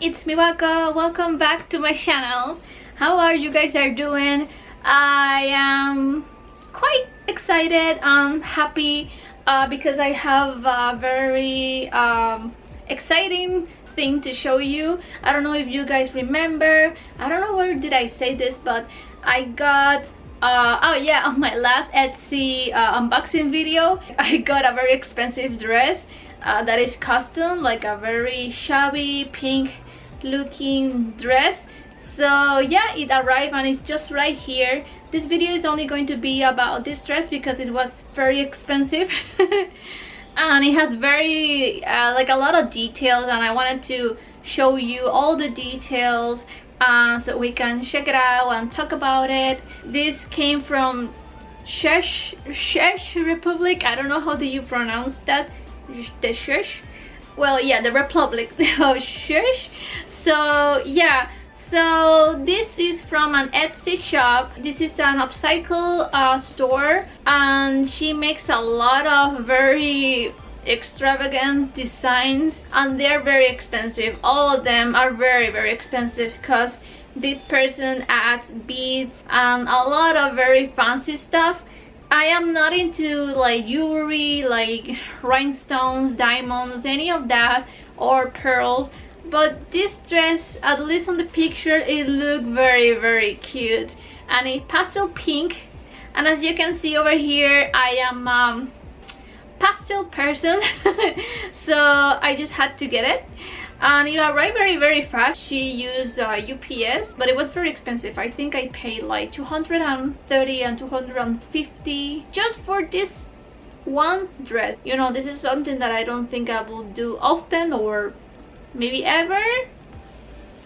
it's Miwako. Welcome back to my channel. How are you guys are doing? I am quite excited and happy because I have a very exciting thing to show you. I don't know if you guys remember, I don't know where did I say this, but I got oh yeah, on my last Etsy unboxing video, I got a very expensive dress that is custom, like a very shabby pink looking dress. So yeah, it arrived and it's just right here. This video is only going to be about this dress because it was very expensive and it has very like a lot of details, and I wanted to show you all the details so we can check it out and talk about it. This came from Czech Republic. I don't know how do you pronounce that, the Czech, well yeah, the Republic of Czech. So yeah, so this is from an Etsy shop. This is an upcycle store, and she makes a lot of very extravagant designs, and they're very expensive. All of them are very expensive because this person adds beads and a lot of very fancy stuff. I am not into like jewelry, like rhinestones, diamonds, any of that, or pearls, but this dress, at least on the picture, it looked very cute, and a pastel pink. And as you can see over here, I am pastel person so I just had to get it, and it arrived very fast. She used UPS, but it was very expensive. I think I paid like 230 and 250 just for this one dress. You know, this is something that I don't think I will do often, or maybe ever.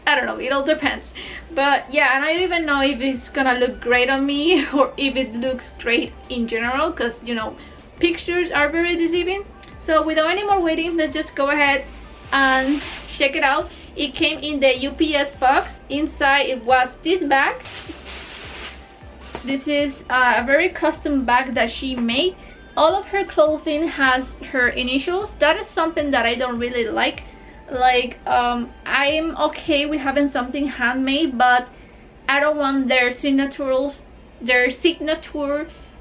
I don't know, it all depends. But yeah, and I don't even know if it's gonna look great on me or if it looks great in general, because you know, pictures are very deceiving. So without any more waiting, let's just go ahead and check it out. It came in the UPS box. Inside it was this bag. This is a very custom bag that she made. All of her clothing has her initials. That is something that I don't really like. I'm okay with having something handmade, but I don't want their signature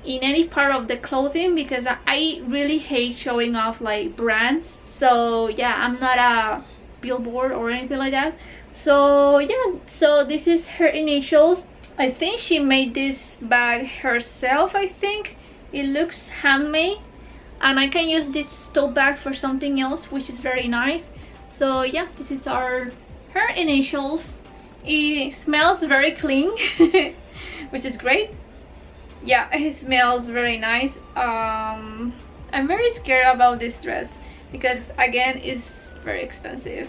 in any part of the clothing, because I really hate showing off like brands. So yeah, I'm not a billboard or anything like that. So yeah, so this is her initials. I think she made this bag herself. I think it looks handmade, and I can use this tote bag for something else, which is very nice. So yeah, this is her initials. It smells very clean which is great. Yeah, it smells very nice. I'm very scared about this dress because again, it's very expensive.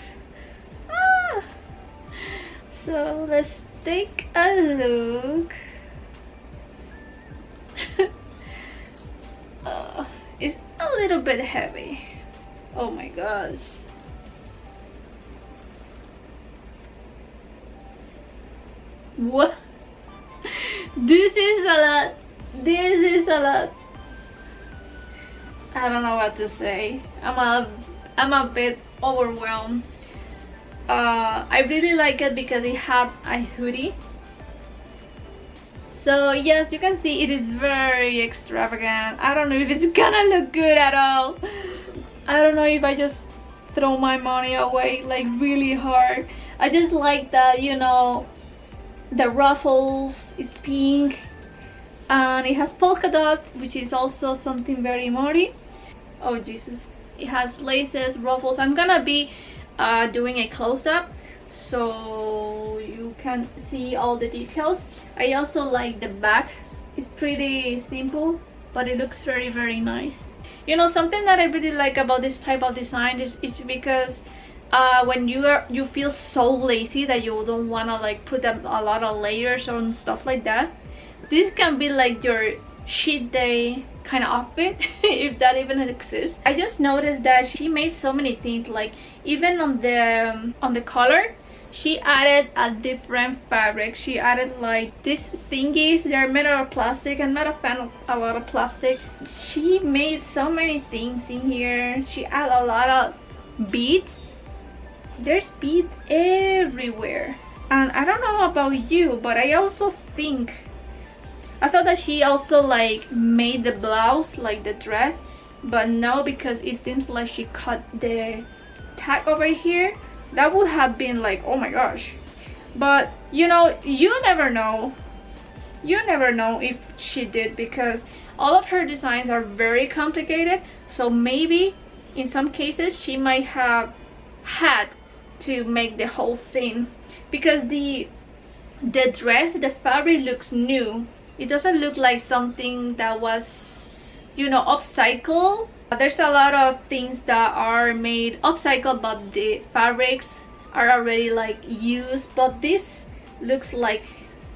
So let's take a look. It's a little bit heavy. Oh my gosh. What? This is a lot. This is a lot. I don't know what to say. I'm a bit overwhelmed. I really like it because it had a hoodie. So yes, you can see it is very extravagant. I don't know if it's gonna look good at all. I don't know if I just throw my money away like really hard. I just like that, you know, the ruffles is pink, and it has polka dots, which is also something very Mori. Oh Jesus, it has laces, ruffles. I'm gonna be doing a close-up so you can see all the details. I also like the back. It's pretty simple, but it looks very nice. You know, something that I really like about this type of design is because when you feel so lazy that you don't want to like put a lot of layers on stuff like that, this can be like your cheat day kind of outfit if that even exists. I just noticed that she made so many things, like even on the collar she added a different fabric. She added like these thingies. They're made out of plastic. I'm not a fan of a lot of plastic. She made so many things in here. She added a lot of beads. there's beads everywhere. And I don't know about you, but I thought that she also like made the blouse like the dress, but no, because it seems like she cut the tag over here. That would have been like, oh my gosh. But you know, you never know if she did, because all of her designs are very complicated. So maybe in some cases she might have had to make the whole thing, because the dress, the fabric looks new. It doesn't look like something that was, you know, upcycled. There's a lot of things that are made upcycled, but the fabrics are already like used, but this looks like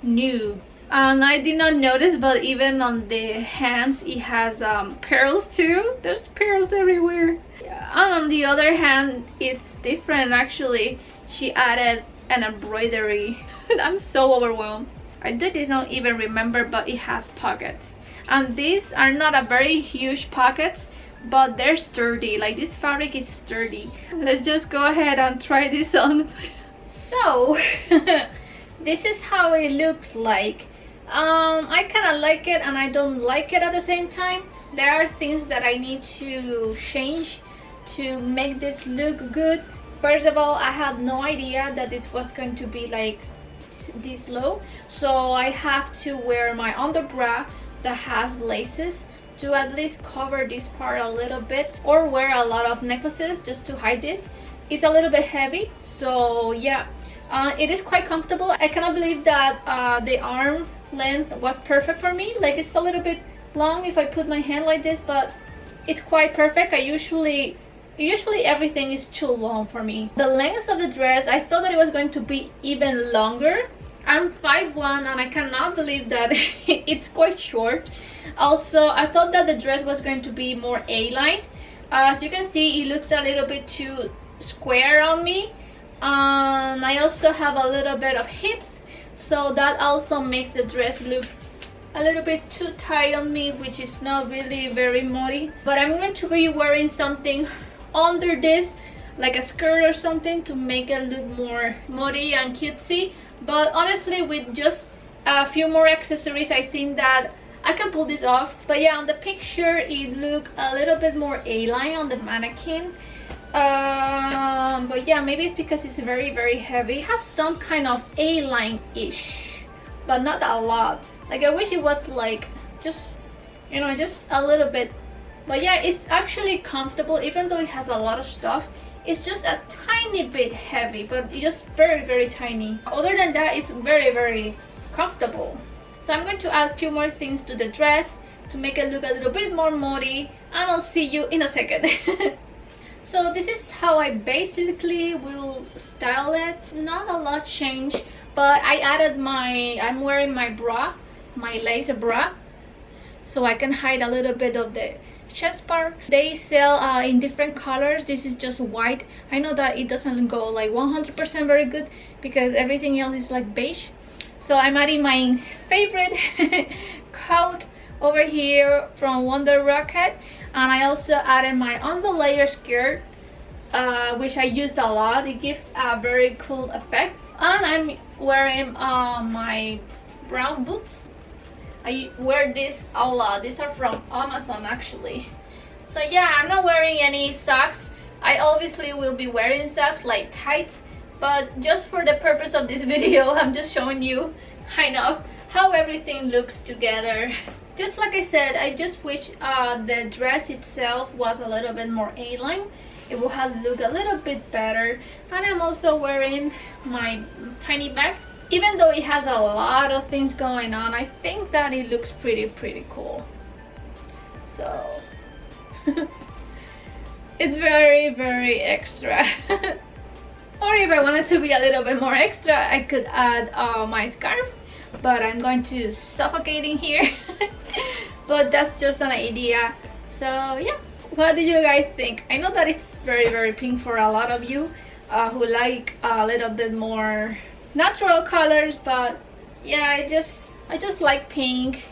new. And I did not notice, but even on the hands it has pearls too. There's pearls everywhere. And on the other hand, it's different actually. She added an embroidery. I'm so overwhelmed. I did not even remember, but it has pockets, and these are not a very huge pockets, but they're sturdy. Like, this fabric is sturdy. Let's just go ahead and try this on. So this is how it looks like. I kind of like it and I don't like it at the same time. There are things that I need to change to make this look good. First of all, I had no idea that it was going to be like this low, so I have to wear my underbra that has laces to at least cover this part a little bit, or wear a lot of necklaces just to hide this. It's a little bit heavy, so yeah, it is quite comfortable. I cannot believe that the arm length was perfect for me. Like, it's a little bit long if I put my hand like this, but it's quite perfect. Usually everything is too long for me. The length of the dress, I thought that it was going to be even longer. I'm 5'1" and I cannot believe that it's quite short. Also, I thought that the dress was going to be more A-line. As you can see, it looks a little bit too square on me. I also have a little bit of hips, so that also makes the dress look a little bit too tight on me, which is not really very Mori. But I'm going to be wearing something under this, like a skirt or something, to make it look more Mori and cutesy. But honestly, with just a few more accessories, I think that I can pull this off. But yeah, on the picture it looked a little bit more A-line on the mannequin. But yeah, maybe it's because it's very heavy. It has some kind of A-line-ish, but not a lot. Like, I wish it was like just, you know, just a little bit. But yeah, it's actually comfortable, even though it has a lot of stuff. It's just a tiny bit heavy, but it's just very tiny. Other than that, it's very comfortable. So I'm going to add a few more things to the dress to make it look a little bit more Mori, and I'll see you in a second. So this is how I basically will style it. Not a lot changed, but I added I'm wearing my bra, my lace bra, so I can hide a little bit of the chest part. They sell in different colors. This is just white. I know that it doesn't go like 100% very good, because everything else is like beige. So I'm adding my favorite coat over here from Wonder Rocket, and I also added my underlayer skirt, which I use a lot. It gives a very cool effect. And I'm wearing my brown boots. I wear this a lot. These are from Amazon actually. So yeah, I'm not wearing any socks. I obviously will be wearing socks, like tights, but just for the purpose of this video, I'm just showing you kind of how everything looks together. Just like I said, I just wish the dress itself was a little bit more A-line. It would have looked a little bit better. And I'm also wearing my tiny bag. Even though it has a lot of things going on, I think that it looks pretty cool. So it's very extra. Or if I wanted to be a little bit more extra, I could add my scarf, but I'm going to suffocate in here. But that's just an idea. So yeah, what do you guys think? I know that it's very pink for a lot of you who like a little bit more natural colors, but yeah, I just like pink.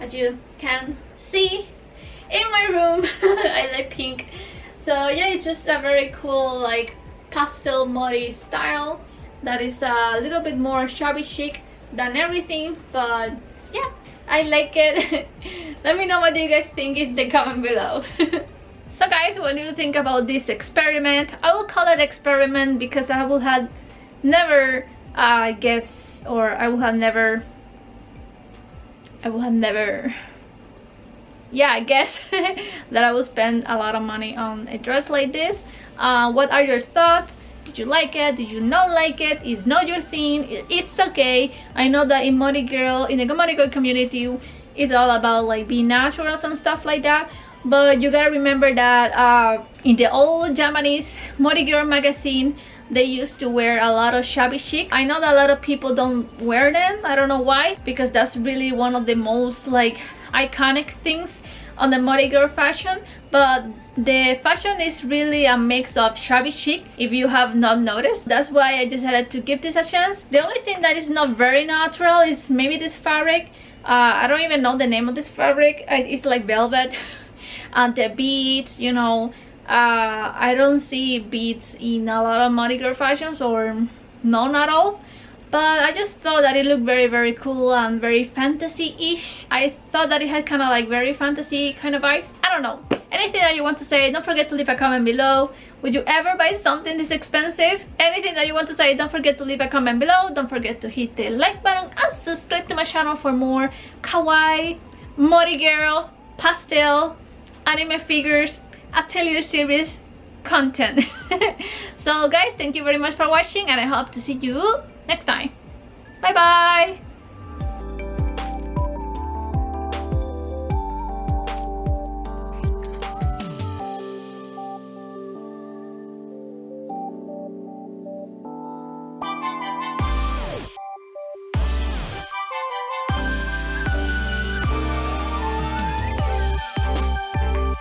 As you can see in my room, I like pink. So yeah, it's just a very cool like pastel Mori style that is a little bit more shabby chic than everything, but yeah, I like it. Let me know what you guys think in the comment below. So guys, what do you think about this experiment? I will call it experiment because I will have never guess, or I will have never yeah, I guess that I will spend a lot of money on a dress like this. What are your thoughts? Did you like it? Did you not like it? It's not your thing. It's okay. I know that in Morigirl, in the Morigirl community, it's all about like being natural and stuff like that. But you gotta remember that in the old Japanese Morigirl magazine, they used to wear a lot of shabby chic. I know that a lot of people don't wear them. I don't know why, because that's really one of the most like iconic things on the Morigirl fashion. But the fashion is really a mix of shabby chic, if you have not noticed. That's why I decided to give this a chance. The only thing that is not very natural is maybe this fabric. I don't even know the name of this fabric. It's like velvet. And the beads, you know, I don't see beads in a lot of Morigirl fashions, or none at all. But I just thought that it looked very, very cool and very fantasy-ish. I thought that it had kind of like very fantasy kind of vibes. I don't know. Anything that you want to say, don't forget to leave a comment below. Would you ever buy something this expensive? Anything that you want to say, don't forget to leave a comment below. Don't forget to hit the like button and subscribe to my channel for more kawaii, Morigirl, pastel, anime figures, atelier series content. So guys, thank you very much for watching, and I hope to see you next time. Bye bye.